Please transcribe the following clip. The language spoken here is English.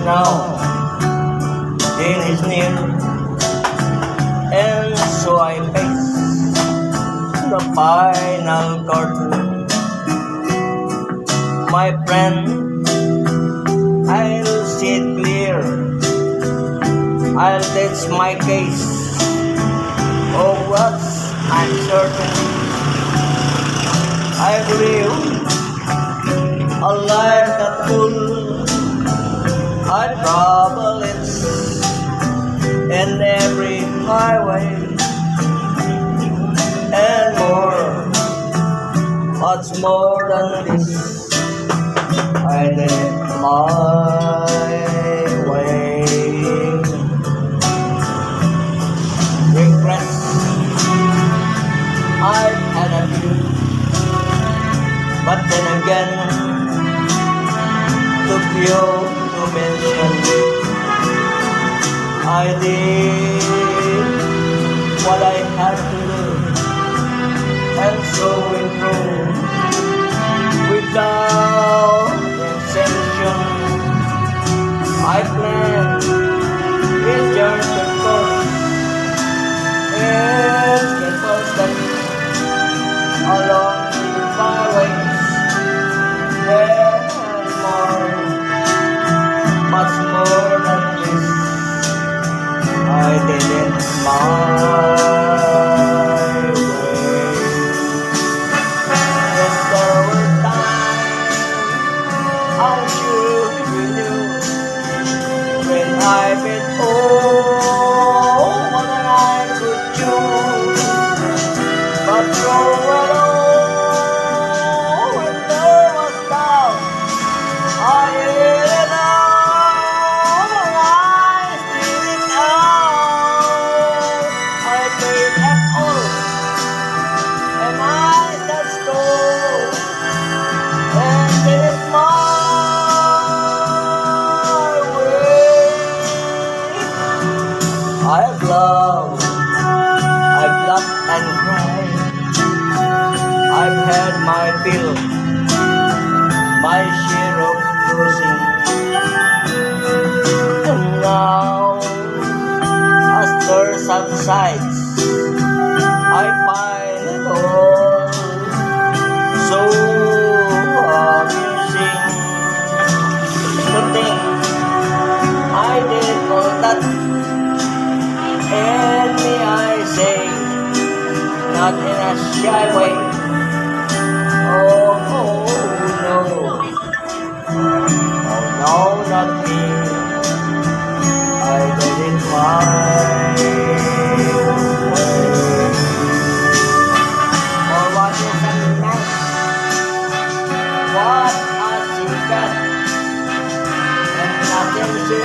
now, din is near, and so I face the final curtain. My friend, I'll see it clear, I'll test my case. Oh, what's uncertain? I believe a life that full, I travel it in every highway and more, much more than this. I did my way. Regrets, I've had a few, but then again, too few to mention. I did what I had to do, and so it proved without exemption. I planned it just of course, and it was that along the byways and more, much more than this. I did it my way. Yes, there were times I'm sure we knew when I bit what I could choose, but through it all, when there was doubt, I let it out, I spit it out. I paid it all, and I got stole, and did it my way. I've loved, I've laughed and cried, I've had my fill, my share of losing, and now, as there subsides, I find it all so amusing to think I did all that, and me I say, not in a shy way. Oh, no. Oh, no, not me. I did it my way. Oh, what is a man? What a secret, and nothing to